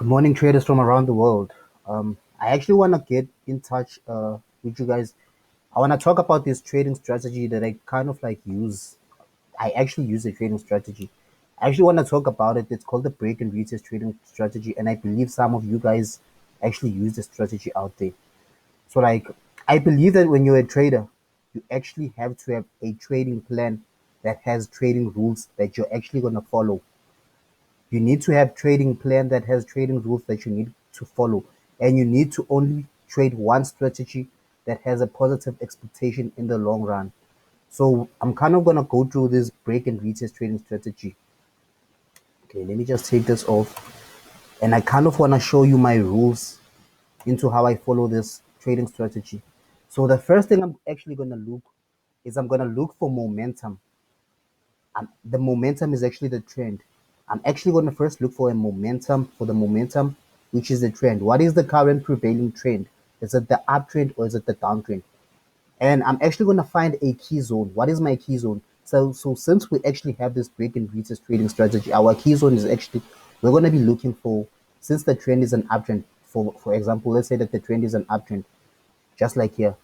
Good morning, traders from around the world. I actually want to get in touch with you guys. I want to talk about this trading strategy that I kind of like use. I actually use a trading strategy. I actually want to talk about it. It's called the break and retest trading strategy, and I believe some of you guys actually use the strategy out there. So, like, I believe that when you're a trader, you actually have to have a trading plan that has trading rules that you're actually going to follow. You need to have trading plan that has trading rules that you need to follow, and you need to only trade one strategy that has a positive expectation in the long run. So I'm kind of gonna go through this break and retest trading strategy. Okay, let me just take this off, and I kind of want to show you my rules into how I follow this trading strategy. So the first thing I'm actually gonna look is I'm gonna look for momentum. The momentum is actually the trend. I'm actually going to first look for a momentum, which is the trend. What is the current prevailing trend? Is it the uptrend or is it the downtrend? And I'm actually going to find a key zone. What is my key zone? So since we actually have this break and retest trading strategy, our key zone is actually we're going to be looking for, since the trend is an uptrend. For example, let's say that the trend is an uptrend, just like here.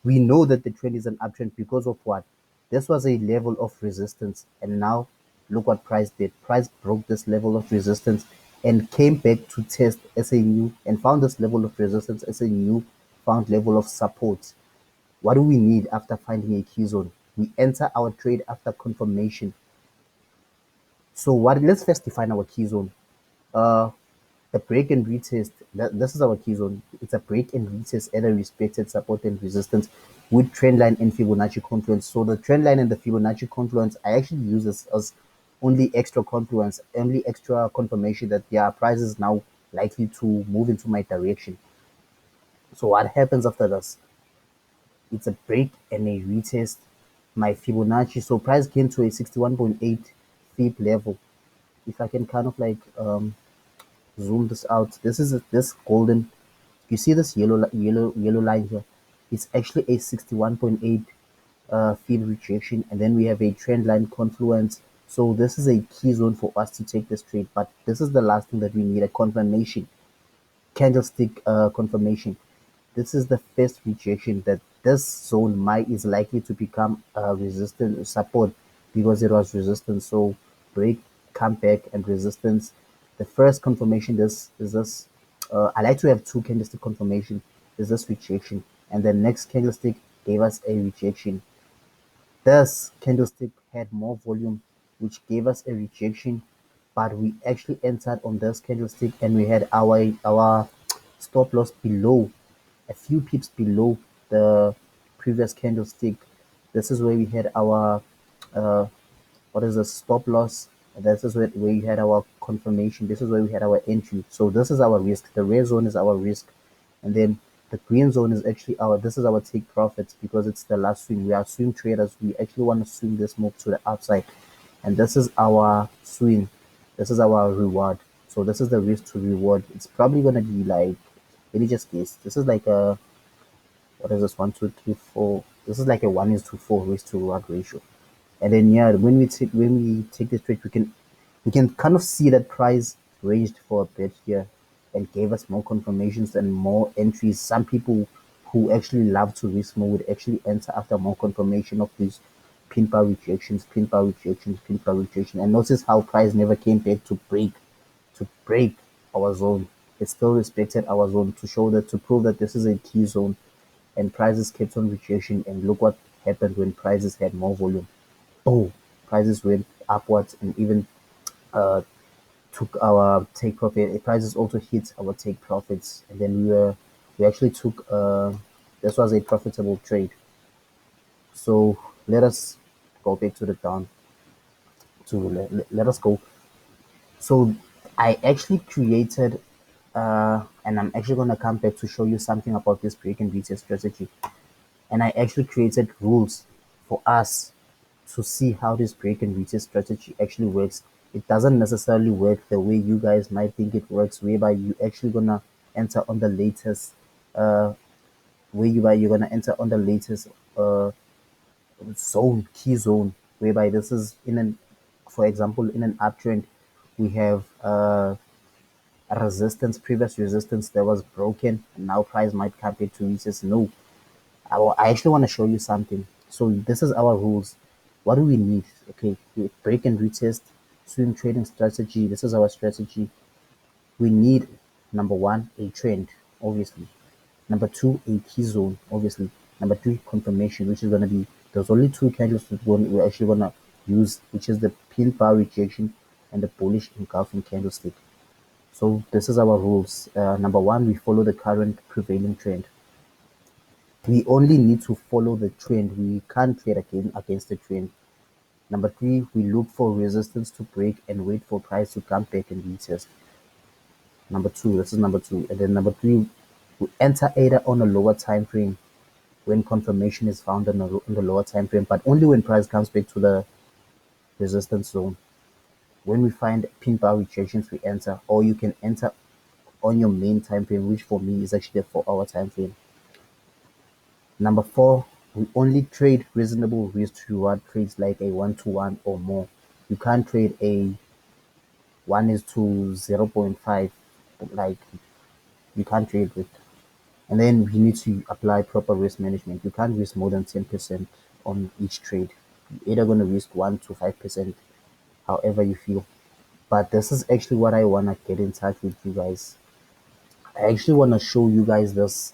We know that the trend is an uptrend because of what? This was a level of resistance, and now look what price did. Price broke this level of resistance and came back to test as a new and found this level of resistance as a new found level of support. What do we need after finding a key zone? We enter our trade after confirmation. So what? Let's first define our key zone. Uh, the break and retest. This is our key zone. It's a break and retest at a respected support and resistance with trend line and Fibonacci confluence. So the trend line and the Fibonacci confluence, I actually use this as only extra confluence, only extra confirmation that their price is now likely to move into my direction. So what happens after this? It's a break and a retest. My Fibonacci. So price came to a 61.8 Fib level. If I can kind of like zoom this out. This is this golden. You see this yellow line here? It's actually a 61.8 field rejection, and then we have a trend line confluence. So this is a key zone for us to take this trade. But this is the last thing that we need: a confirmation, candlestick confirmation. This is the first rejection that this zone might is likely to become resistance support because it was resistance. So break, come back, and resistance. The first confirmation this is this. I like to have two candlestick confirmation. Is this rejection, and the next candlestick gave us a rejection. This candlestick had more volume, which gave us a rejection, but we actually entered on this candlestick and we had our stop loss below, a few pips below the previous candlestick. This is where we had our uh, what is the stop loss. This is where we had our confirmation. This is where we had our entry. So this is our risk. The red zone is our risk, and then the green zone is actually our. This is our take profits because it's the last swing. We are swing traders. We actually want to swing this move to the upside, and this is our swing. This is our reward. So this is the risk to reward. It's probably gonna be like, let me just guess. This is like a, what is this, 1, 2, 3, 4? This is like a 1:4 risk to reward ratio. And then yeah, when we take this trade, we can kind of see that price ranged for a bit here and gave us more confirmations and more entries. Some people who actually love to risk more would actually enter after more confirmation of these pin bar rejections, pin bar rejections, pin bar rejection. And notice how price never came back to break our zone. It still respected our zone to show that, to prove that this is a key zone, and prices kept on rejection. And look what happened when prices had more volume. Oh, prices went upwards and even uh, took our take profit. Prices also hit our take profits, and then we actually took this was a profitable trade. So let us go back to the down to let us go. So I actually created and I'm actually gonna come back to show you something about this break and retest strategy. And I actually created rules for us to see how this break and retest strategy actually works. It doesn't necessarily work the way you guys might think it works, whereby you actually gonna enter on the latest uh whereby you're gonna enter on the latest uh zone, key zone, whereby this is in an, for example, in an uptrend, we have a resistance, previous resistance that was broken, and now price might come back to resist. No, I actually want to show you something. So this is our rules. What do we need? Okay, we break and retest, swing trading strategy. This is our strategy. We need number one, a trend, obviously. Number two, a key zone, obviously. Number three, confirmation, which is gonna be there's only two candles that we're actually gonna use, which is the pin bar rejection and the bullish engulfing candlestick. So this is our rules. Number one, we follow the current prevailing trend. We only need to follow the trend. We can't trade against the trend. Number three, we look for resistance to break and wait for price to come back and retest. Number two, this is number two. And then number three, we enter either on a lower time frame when confirmation is found in the lower time frame, but only when price comes back to the resistance zone. When we find pin bar rejections, we enter, or you can enter on your main time frame, which for me is actually a 4 hour time frame. Number four, we only trade reasonable risk to reward trades like a 1-to-1 or more. You can't trade a 1 is to 0.5, like you can't trade with. And then we need to apply proper risk management. You can't risk more than 10% on each trade. You're either going to risk 1 to 5%, however you feel. But this is actually what I want to get in touch with you guys. I actually want to show you guys this.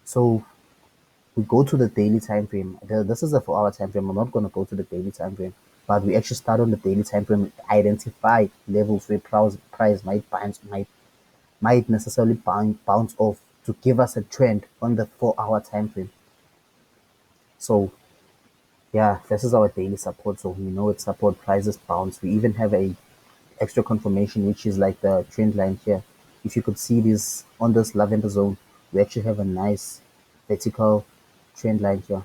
So we go to the daily time frame. This is a 4 hour time frame. I'm not going to go to the daily time frame, but we actually start on the daily time frame, identify levels where price might necessarily bounce off to give us a trend on the 4 hour time frame. So yeah, this is our daily support. So we know it's support, prices bounce. We even have a extra confirmation, which is like the trend line here. If you could see this on this lavender zone, we actually have a nice vertical trend line here.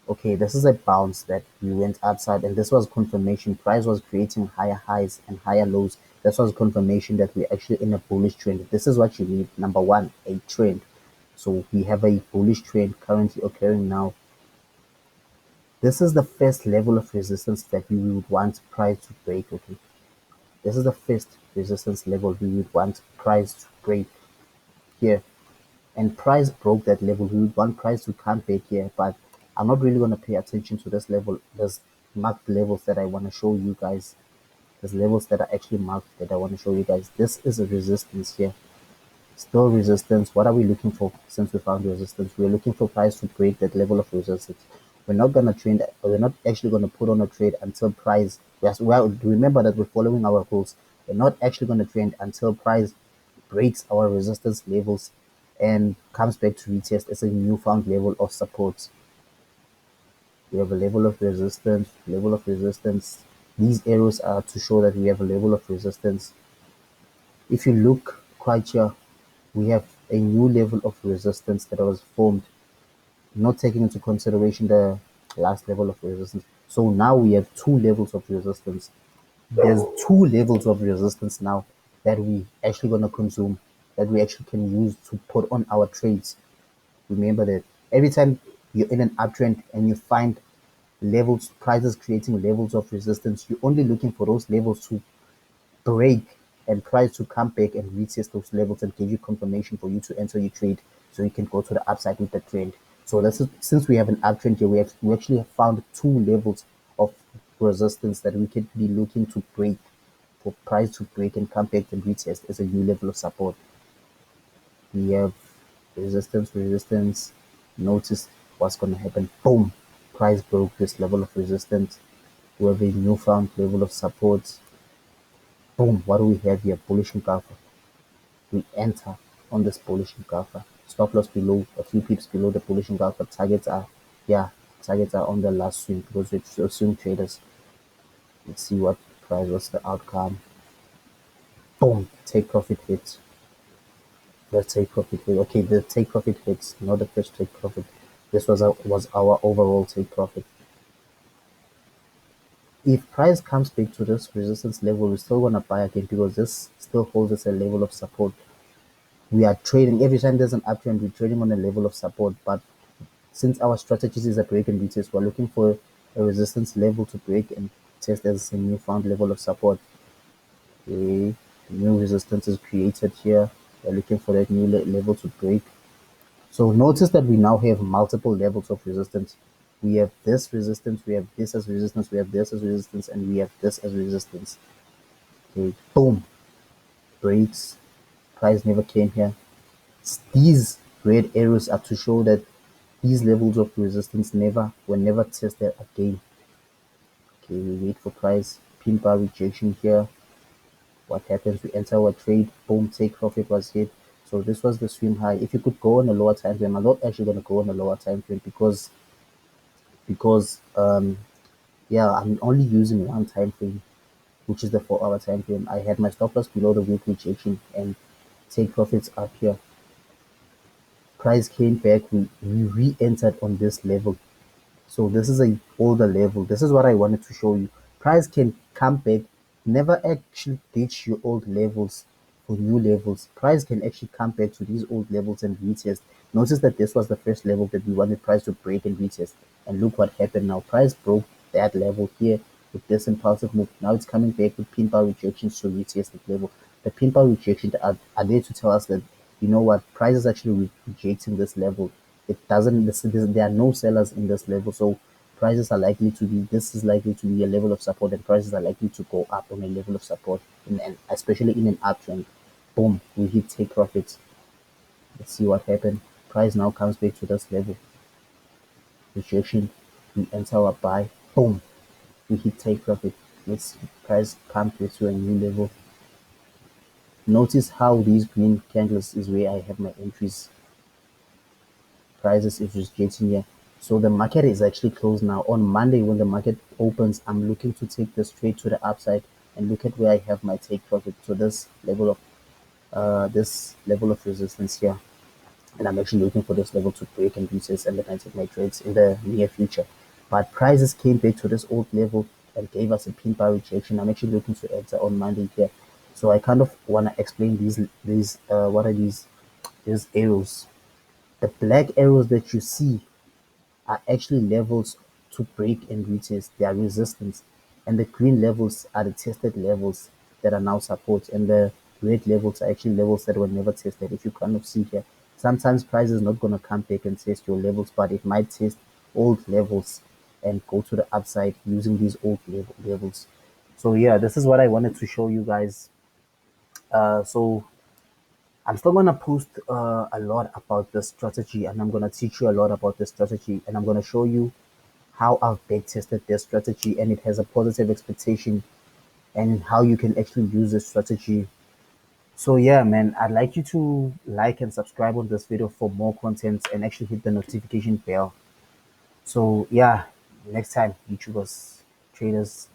Okay, this is a bounce that we went upside, and this was confirmation. Price was creating higher highs and higher lows. This was confirmation that we're actually in a bullish trend. This is what you need. Number one, a trend. So we have a bullish trend currently occurring now. This is the first level of resistance that we would want price to break. Okay, this is the first resistance level we would want price to break here. And price broke that level. We would want price to come back here, but I'm not really going to pay attention to this level. There's marked levels that I want to show you guys. There's levels that are actually marked that I want to show you guys. This is a resistance here. Still resistance. What are we looking for since we found resistance? We're looking for price to break that level of resistance. We're not going to trade, we're not actually going to put on a trade until price. Well, remember that we're following our rules. We're not actually going to trade until price breaks our resistance levels and comes back to retest as a newfound level of support. We have a level of resistance, level of resistance. These arrows are to show that we have a level of resistance. If you look quite here, we have a new level of resistance that was formed, not taking into consideration the last level of resistance. So now we have two levels of resistance. There's two levels of resistance now that we actually gonna consume, that we actually can use to put on our trades. Remember that every time you're in an uptrend and you find levels, prices creating levels of resistance, you're only looking for those levels to break and price to come back and retest those levels and give you confirmation for you to enter your trade so you can go to the upside with the trend. So this is since we have an uptrend here, we actually have found two levels of resistance that we could be looking to break for price to break and come back and retest as a new level of support. We have resistance, resistance. Notice what's going to happen. Boom! Price broke this level of resistance. We have a newfound level of support. Boom! What do we have here? Bullish engulfer. We enter on this bullish engulfer. Stop loss below, a few pips below the bullish engulfer. Targets are on the last swing because we're swing traders. Let's see what price was the outcome. Boom! Take profit hit. The take profit hit. Okay, the take profit hits, not the first take profit. This was our overall take profit. If price comes back to this resistance level, we still want to buy again because this still holds us a level of support. We are trading every time there's an uptrend, we're trading on a level of support. But since our strategies is a break and retest, we're looking for a resistance level to break and test as a newfound level of support. Okay, New resistance is created here. We're looking for that new level to break. So notice that we now have multiple levels of resistance. We have this resistance, we have this as resistance, we have this as resistance, and we have this as resistance. Okay, boom, breaks. Price never came here. These red arrows are to show that these levels of resistance were never tested again. Okay, we wait for price. Pin bar rejection here. What happens? We enter our trade. Boom, take profit was hit. So this was the swim high. If you could go on a lower time frame, I'm not actually gonna go on a lower time frame because yeah, I'm only using one time frame, which is the 4 hour time frame. I had my stop loss below the weekly rejection and take profits up here. Price came back. We re-entered on this level. So this is a older level. This is what I wanted to show you. Price can come back, never actually ditch your old levels for new levels. Price can actually come back to these old levels and retest. Notice that this was the first level that we wanted price to break and retest. And look what happened now. Price broke that level here with this impulsive move. Now it's coming back with pin bar rejections to retest the level. The pin bar rejections are there to tell us that, you know what, price is actually rejecting this level. It doesn't, there are no sellers in this level. So prices are likely to be, this is likely to be a level of support, and prices are likely to go up on a level of support, and especially in an uptrend. Boom, we hit take profits. Let's see what happened. Price now comes back to this level. Rejection. We enter our buy. Boom, we hit take profit. Let's price come back to a new level. Notice how these green candles is where I have my entries. Prices is just getting here. So the market is actually closed now. On Monday, when the market opens, I'm looking to take this trade to the upside and look at where I have my take profit. So this level of resistance here, and I'm actually looking for this level to break and retest, and then I take my trades in the near future. But prices came back to this old level and gave us a pin bar rejection. I'm actually looking to enter on Monday here. So I kind of want to explain these what are these arrows. The black arrows that you see are actually levels to break and retest. They are resistance. And the green levels are the tested levels that are now support. And the red levels are actually levels that were never tested. If you kind of see here, sometimes price is not going to come back and test your levels, but it might test old levels and go to the upside using these old levels. So yeah, this is what I wanted to show you guys. So I'm still gonna post a lot about this strategy, and I'm gonna teach you a lot about this strategy, and I'm gonna show you how I've back tested this strategy, and it has a positive expectation, and how you can actually use this strategy. So yeah, man, I'd like you to like and subscribe on this video for more content, and actually hit the notification bell. So yeah, next time, YouTubers, traders.